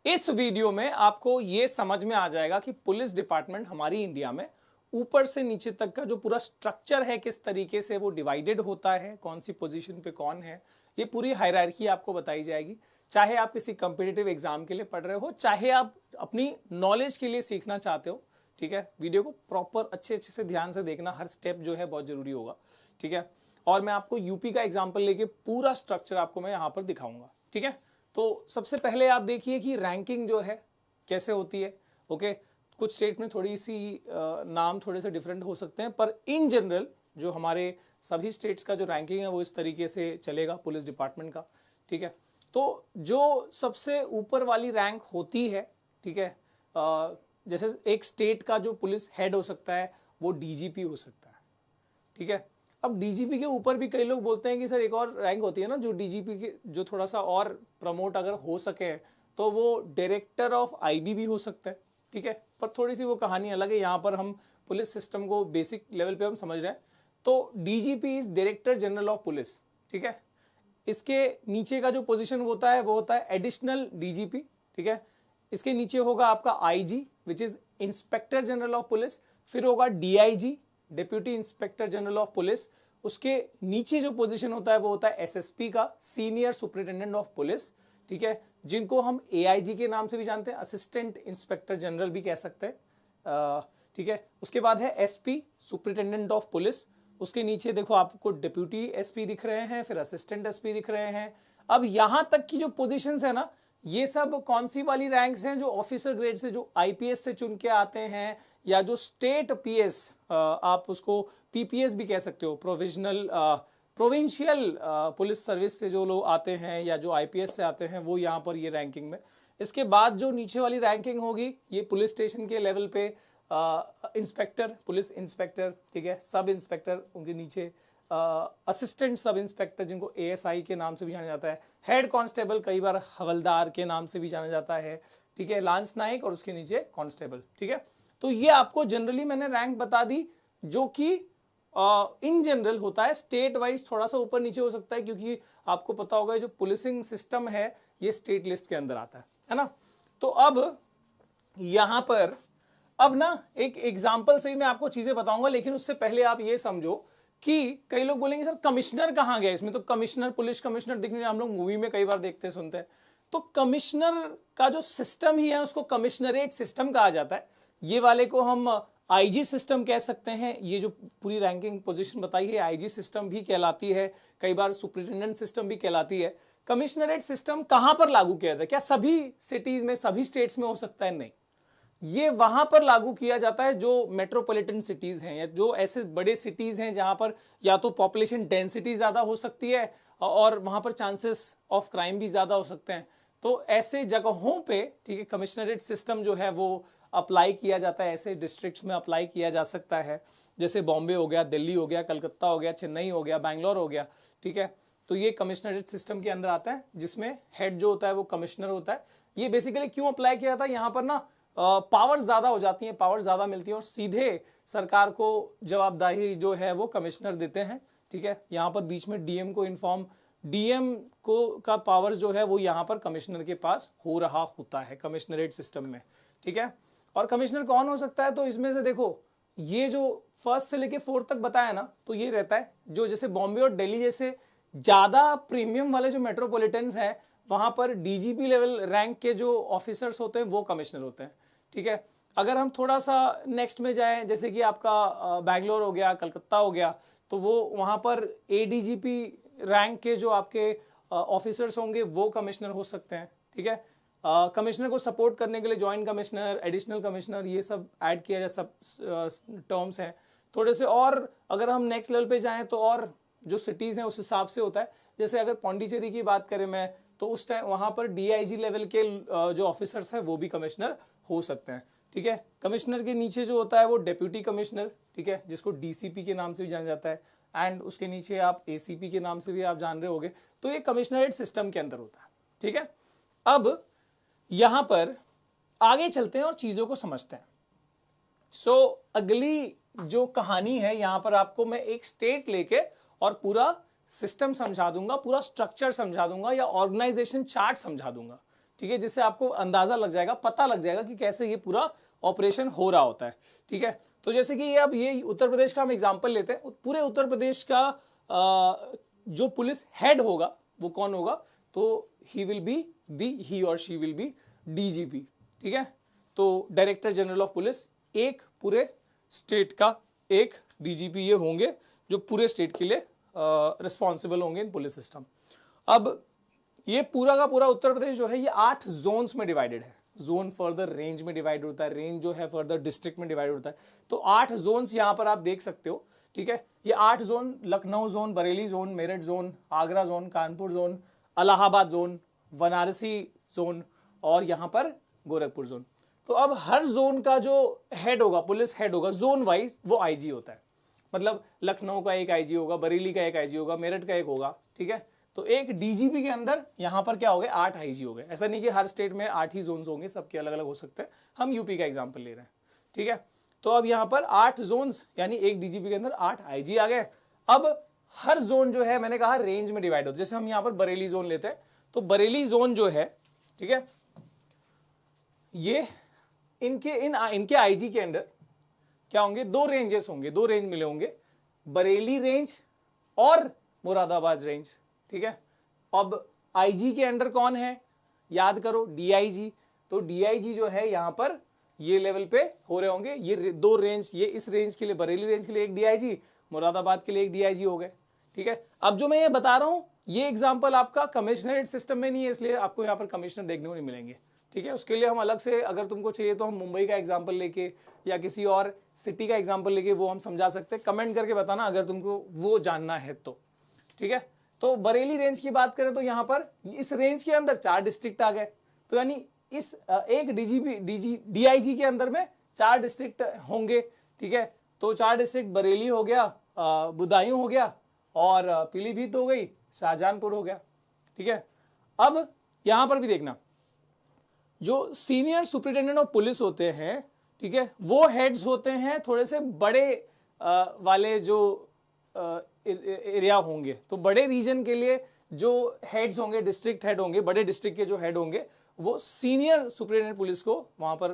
इस वीडियो में आपको यह समझ में आ जाएगा कि पुलिस डिपार्टमेंट हमारी इंडिया में ऊपर से नीचे तक का जो पूरा स्ट्रक्चर है, किस तरीके से वो डिवाइडेड होता है, कौन सी पोजीशन पे कौन है, ये पूरी हायरार्की आपको बताई जाएगी। चाहे आप किसी कॉम्पिटिटिव एग्जाम के लिए पढ़ रहे हो, चाहे आप अपनी नॉलेज के लिए सीखना चाहते हो, ठीक है। वीडियो को प्रॉपर अच्छे से ध्यान से देखना, हर स्टेप जो है बहुत जरूरी होगा, ठीक है। और मैं आपको यूपी का एग्जाम्पल लेके पूरा स्ट्रक्चर आपको मैं यहाँ पर दिखाऊंगा, ठीक है। तो सबसे पहले आप देखिए कि रैंकिंग जो है कैसे होती है। ओके, कुछ स्टेट में थोड़ी सी नाम थोड़े से डिफरेंट हो सकते हैं, पर इन जनरल जो हमारे सभी स्टेट्स का जो रैंकिंग है वो इस तरीके से चलेगा पुलिस डिपार्टमेंट का, ठीक है। तो जो सबसे ऊपर वाली रैंक होती है, ठीक है, जैसे एक स्टेट का जो पुलिस हेड हो सकता है वो डीजीपी हो सकता है, ठीक है। अब डीजीपी के ऊपर भी कई लोग बोलते हैं कि सर एक और रैंक होती है ना जो डीजीपी के जो थोड़ा सा और प्रमोट अगर हो सके तो वो डायरेक्टर ऑफ आईबी भी हो सकता है, ठीक है। पर थोड़ी सी वो कहानी अलग है, यहाँ पर हम पुलिस सिस्टम को बेसिक लेवल पे हम समझ रहे हैं। तो DGP is director general of police, ठीक है। इसके नीचे का जो पोजीशन होता है वो होता है एडिशनल डीजीपी, ठीक है। इसके नीचे होगा आपका IG which is inspector general of police, फिर होगा DIG deputy inspector general of police. उसके नीचे जो पोजीशन होता है वो होता है एसएसपी का, सीनियर सुपरिटेंडेंट ऑफ पुलिस, ठीक है, जिनको हम एआईजी के नाम से भी जानते हैं, असिस्टेंट इंस्पेक्टर जनरल भी कह सकते हैं, ठीक है। उसके बाद है एसपी सुपरिटेंडेंट ऑफ पुलिस। उसके नीचे देखो आपको डिप्यूटी एसपी दिख रहे हैं, फिर असिस्टेंट एसपी दिख रहे हैं। अब यहां तक की जो पोजीशंस है ना, ये सब कौन सी वाली रैंक्स हैं, जो ऑफिसर ग्रेड से, जो आईपीएस से चुन के आते हैं, या जो स्टेट पीएस, आप उसको पीपीएस भी कह सकते हो, प्रोविंशियल पुलिस सर्विस से जो लोग आते हैं या जो आईपीएस से आते हैं, वो यहाँ पर ये रैंकिंग में। इसके बाद जो नीचे वाली रैंकिंग होगी ये पुलिस स्टेशन के लेवल पे इंस्पेक्टर, पुलिस इंस्पेक्टर, ठीक है, सब इंस्पेक्टर, उनके नीचे असिस्टेंट सब इंस्पेक्टर जिनको एएसआई के नाम से भी जाना जाता है, हेड कांस्टेबल कई बार हवलदार के नाम से भी जाना जाता है, ठीक है, लांस नायक, और उसके नीचे कांस्टेबल, ठीक है। तो ये आपको जनरली मैंने रैंक बता दी, जो कि इन जनरल होता है। स्टेट वाइज थोड़ा सा ऊपर नीचे हो सकता है, क्योंकि आपको पता होगा जो पुलिसिंग सिस्टम है ये स्टेट लिस्ट के अंदर आता है ना। तो अब यहां पर अब ना एक एग्जाम्पल से ही मैं आपको चीजें बताऊंगा, लेकिन उससे पहले आप ये समझो कि कई लोग बोलेंगे सर कमिश्नर कहां गया इसमें, तो कमिश्नर, पुलिस कमिश्नर दिखने हम लोग मूवी में कई बार देखते सुनते हैं। तो कमिश्नर का जो सिस्टम ही है उसको कमिश्नरेट सिस्टम कहा जाता है। ये वाले को हम आईजी सिस्टम कह सकते हैं। ये जो पूरी रैंकिंग पोजीशन बताई है आईजी सिस्टम भी कहलाती है, कई बार सुपरिटेंडेंट सिस्टम भी कहलाती है। कमिश्नरेट सिस्टम कहां पर लागू किया जाता है? क्या सभी सिटीज में, सभी स्टेट्स में हो सकता है? नहीं, ये वहां पर लागू किया जाता है जो मेट्रोपॉलिटन सिटीज हैं, या जो ऐसे बड़े सिटीज हैं जहां पर या तो पॉपुलेशन डेंसिटी ज्यादा हो सकती है और वहां पर चांसेस ऑफ क्राइम भी ज्यादा हो सकते हैं। तो ऐसे जगहों पे, ठीक है, कमिश्नरेट सिस्टम जो है वो अप्लाई किया जाता है। ऐसे डिस्ट्रिक्ट्स में अप्लाई किया जा सकता है, जैसे बॉम्बे हो गया, दिल्ली हो गया, कलकत्ता हो गया, चेन्नई हो गया, बैंगलोर हो गया, ठीक है। तो ये कमिश्नरेट सिस्टम के अंदर आता है, जिसमें हेड जो होता है वो कमिश्नर होता है। ये बेसिकली क्यों अप्लाई किया जाता है? यहाँ पर ना पावर ज्यादा हो जाती है, पावर ज्यादा मिलती है, और सीधे सरकार को जवाबदारी जो है वो कमिश्नर देते हैं, ठीक है। यहाँ पर बीच में डीएम को इन्फॉर्म, डीएम को का पावर जो है वो यहाँ पर कमिश्नर के पास हो रहा होता है कमिश्नरेट सिस्टम में, ठीक है। और कमिश्नर कौन हो सकता है? तो इसमें से देखो, ये जो फर्स्ट से लेके फोर्थ तक बताया ना, तो ये रहता है जो जैसे बॉम्बे और दिल्ली जैसे ज्यादा प्रीमियम वाले जो मेट्रोपॉलिटन्स हैं, वहां पर डीजीपी लेवल रैंक के जो ऑफिसर्स होते हैं वो कमिश्नर होते हैं, ठीक है। अगर हम थोड़ा सा नेक्स्ट में जाएं, जैसे कि आपका बैंगलोर हो गया, कलकत्ता हो गया, तो वो वहां पर एडीजीपी रैंक के जो आपके ऑफिसर्स होंगे वो कमिश्नर हो सकते हैं, ठीक है। कमिश्नर को सपोर्ट करने के लिए जॉइंट कमिश्नर, एडिशनल कमिश्नर, ये सब ऐड किया जाए, सब टर्म्स हैं थोड़े से। और अगर हम नेक्स्ट लेवल पे जाएं तो और जो सिटीज हैं उस हिसाब से होता है। जैसे अगर पौंडीचेरी की बात करें मैं, तो उस टाइम वहां पर डीआईजी लेवल के जो ऑफिसर्स हैं वो भी कमिश्नर हो सकते हैं, ठीक है। कमिश्नर के नीचे जो होता है वो डेप्यूटी कमिश्नर, ठीक है, जिसको डीसीपी के नाम से भी जाना जाता है, एंड उसके नीचे आप एसीपी के नाम से भी आप जान रहे होंगे। तो ये कमिश्नरेट सिस्टम के अंदर होता है, ठीक है। अब यहां पर आगे चलते हैं और चीजों को समझते हैं। अगली जो कहानी है, यहां पर आपको मैं एक स्टेट लेके और पूरा सिस्टम समझा दूंगा, पूरा स्ट्रक्चर समझा दूंगा, या ऑर्गेनाइजेशन चार्ट समझा दूंगा, ठीक है, जिससे आपको अंदाजा लग जाएगा, पता लग जाएगा कि कैसे ये पूरा ऑपरेशन हो रहा होता है। ठीक है, तो जैसे कि अब ये उत्तर प्रदेश का हम एग्जांपल लेते हैं, पूरे उत्तर प्रदेश का जो पुलिस हेड होगा वो कौन होगा, तो ही और शी विल बी डीजीपी। ठीक है, तो डायरेक्टर जनरल ऑफ पुलिस, एक पूरे स्टेट का एक डीजीपी ये होंगे जो पूरे स्टेट के लिए रिस्पॉन्सिबल होंगे इन पुलिस सिस्टम। अब ये पूरा का पूरा उत्तर प्रदेश जो है ये 8 जोन्स में डिवाइडेड है। जोन फर्दर रेंज में डिवाइड होता है, रेंज जो है फर्दर डिस्ट्रिक्ट में डिवाइड होता है। तो 8 जोन्स यहां पर आप देख सकते हो। ठीक है, ये 8 zone, Lucknow zone, Bareilly zone, Meerut zone, Agra zone, Kanpur zone, Allahabad zone, Varanasi zone और यहां पर गोरखपुर जोन। तो अब हर जोन का जो हेड होगा, पुलिस हेड होगा जोन वाइज, वो आईजी होता है। मतलब लखनऊ का एक आईजी होगा, बरेली का एक आईजी होगा, मेरठ का एक होगा। ठीक है, तो एक डीजीपी के अंदर यहां पर क्या हो गए, 8 आईजी हो गए। ऐसा नहीं कि हर स्टेट में 8 ही जोन्स होंगे, सबके अलग अलग हो सकते हैं। हम यूपी का एग्जांपल ले रहे हैं। ठीक है, तो अब यहां पर 8 जोन्स यानी एक डीजीपी के अंदर 8 आईजी आ गए। अब हर जोन जो है मैंने कहा रेंज में डिवाइड होता है। जैसे हम यहां पर बरेली जोन लेते हैं, तो बरेली जोन जो है, ठीक है, ये इनके आईजी के अंदर क्या होंगे, 2 रेंजेस होंगे, 2 रेंज मिले होंगे, बरेली रेंज और मुरादाबाद रेंज। ठीक है, अब आईजी के अंडर कौन है, याद करो, डीआईजी। तो डीआईजी जो है यहां पर ये लेवल पे हो रहे होंगे। ये 2 रेंज, ये इस रेंज के लिए, बरेली रेंज के लिए एक डीआईजी, मुरादाबाद के लिए एक डीआईजी हो गए। ठीक है, अब जो मैं ये बता रहा हूं ये एग्जांपल आपका कमिश्नरेट सिस्टम में नहीं है, इसलिए आपको यहां पर कमिश्नर देखने को नहीं मिलेंगे। ठीक है, उसके लिए हम अलग से, अगर तुमको चाहिए तो हम मुंबई का एग्जांपल लेके या किसी और सिटी का एग्जांपल लेके वो हम समझा सकते हैं। कमेंट करके बताना अगर तुमको वो जानना है तो। ठीक है, तो बरेली रेंज की बात करें तो यहां पर इस रेंज के अंदर 4 डिस्ट्रिक्ट आ गए। तो यानी इस एक डीआईजी के अंदर में 4 डिस्ट्रिक्ट होंगे। ठीक है, तो 4 डिस्ट्रिक्ट बरेली हो गया, बदायूं हो गया और पीलीभीत हो गई, शाहजहांपुर हो गया। ठीक है, अब यहां पर भी देखना, जो सीनियर सुपरिटेंडेंट ऑफ पुलिस होते हैं, ठीक है, वो हेड्स होते हैं थोड़े से बड़े वाले जो एरिया होंगे। तो बड़े रीजन के लिए जो हेड्स होंगे, डिस्ट्रिक्ट हेड होंगे, बड़े डिस्ट्रिक्ट के जो हेड होंगे, वो सीनियर सुपरिटेंडेंट पुलिस को वहां पर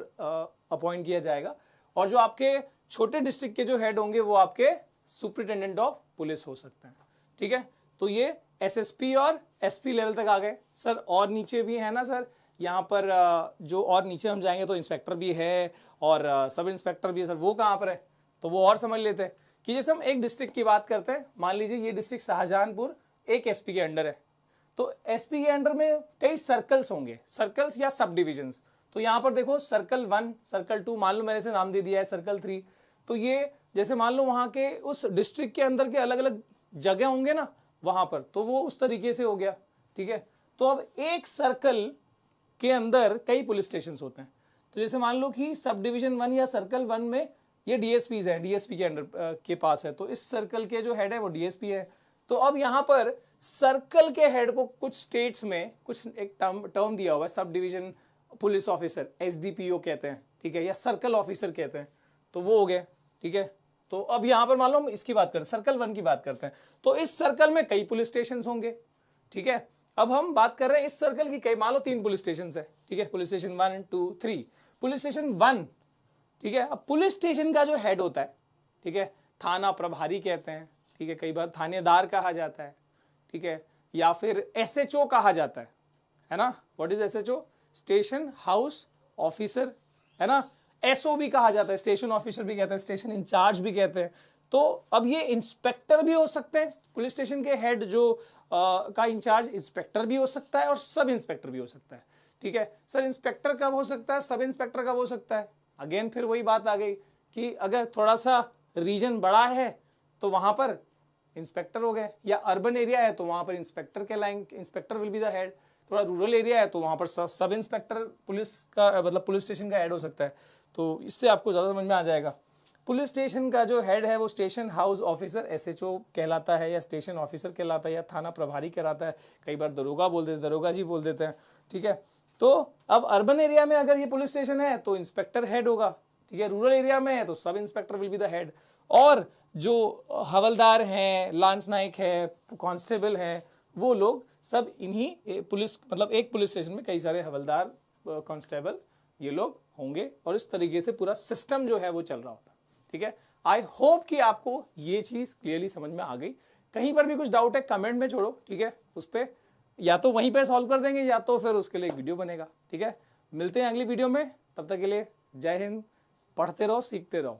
अपॉइंट किया जाएगा। और जो आपके छोटे डिस्ट्रिक्ट के जो हेड होंगे वो आपके सुपरिटेंडेंट ऑफ पुलिस हो सकते हैं। ठीक है, तो ये एसएसपी और एसपी लेवल तक आ गए। सर और नीचे भी है ना सर, यहाँ पर जो और नीचे हम जाएंगे तो इंस्पेक्टर भी है और सब इंस्पेक्टर भी है। सर वो कहाँ पर है, तो वो और समझ लेते हैं कि जैसे हम एक डिस्ट्रिक्ट की बात करते हैं, मान लीजिए ये डिस्ट्रिक्ट शाहजहांपुर एक एसपी के अंडर है, तो एसपी के अंडर में कई सर्कल्स होंगे, सर्कल्स या सब डिविजन्स। तो यहाँ पर देखो सर्कल 1, सर्कल 2, मान लो मैंने से नाम दे दिया है सर्कल 3। तो ये जैसे मान लो वहां के उस डिस्ट्रिक्ट के अंदर के अलग अलग जगह होंगे ना वहां पर, तो वो उस तरीके से हो गया। ठीक है, तो अब एक सर्कल के अंदर कई पुलिस स्टेशन होते हैं। तो जैसे मान लो कि सब डिवीजन 1 या सर्कल 1 में ये डीएसपीज है, डीएसपी के अंडर के पास है, तो इस सर्कल के जो हेड है वो डीएसपी है। तो अब यहां पर सर्कल के हेड को कुछ स्टेट्स में कुछ एक टर्म दिया हुआ है, sub division police officer, SDPO कहते हैं। ठीक है, या सर्कल ऑफिसर कहते हैं, तो वो हो गए। ठीक है, तो अब यहां पर मान लो हम इसकी बात करें, सर्कल 1 की बात करते हैं, तो इस सर्कल में कई पुलिस स्टेशन होंगे। ठीक है, अब हम बात कर रहे हैं इस सर्कल की, कई मान लो 3 पुलिस स्टेशन है। ठीक है, पुलिस स्टेशन 1, 2, 3, पुलिस स्टेशन 1। ठीक है, अब पुलिस स्टेशन का जो हेड होता है, ठीक है, थाना प्रभारी कहते हैं। ठीक है, कई बार थानेदार कहा जाता है। ठीक है, या फिर एसएचओ कहा जाता है ना। What is SHO, station house officer, है ना। एसओ भी कहा जाता है, स्टेशन ऑफिसर भी कहते हैं, स्टेशन इंचार्ज भी कहते हैं। तो अब ये इंस्पेक्टर भी हो सकते हैं, पुलिस स्टेशन के हेड जो का इंचार्ज इंस्पेक्टर भी हो सकता है और सब इंस्पेक्टर भी हो सकता है। ठीक है, सर इंस्पेक्टर कब हो सकता है, सब इंस्पेक्टर कब हो सकता है। अगेन फिर वही बात आ गई कि अगर थोड़ा सा रीजन बड़ा है तो वहां पर इंस्पेक्टर हो गए, या अर्बन एरिया है तो वहां पर इंस्पेक्टर कहलाएंगे, inspector will be the head. थोड़ा रूरल एरिया है तो वहां पर सब इंस्पेक्टर पुलिस का मतलब पुलिस स्टेशन का हेड हो सकता है। तो इससे आपको ज्यादा समझ में आ जाएगा। पुलिस स्टेशन का जो हेड है वो स्टेशन हाउस ऑफिसर एसएचओ कहलाता है, या स्टेशन ऑफिसर कहलाता है, या थाना प्रभारी कहलाता है। कई बार दरोगा बोल देते, दरोगा जी बोल देते हैं। ठीक है, तो अब अर्बन एरिया में अगर ये पुलिस स्टेशन है तो इंस्पेक्टर हेड होगा। ठीक है, रूरल एरिया में है तो sub inspector will be the head. और जो हवलदार हैं, लांस नाइक है, कांस्टेबल है, वो लोग सब इन्हीं पुलिस, मतलब एक पुलिस स्टेशन में कई सारे हवलदार, कांस्टेबल, ये लोग होंगे और इस तरीके से पूरा सिस्टम जो है वो चल रहा होता। ठीक है, आई होप कि आपको ये चीज क्लियरली समझ में आ गई। कहीं पर भी कुछ डाउट है कमेंट में छोड़ो, ठीक है, उस पर या तो वहीं पे सॉल्व कर देंगे या तो फिर उसके लिए एक वीडियो बनेगा। ठीक है, मिलते हैं अगली वीडियो में, तब तक के लिए जय हिंद, पढ़ते रहो, सीखते रहो।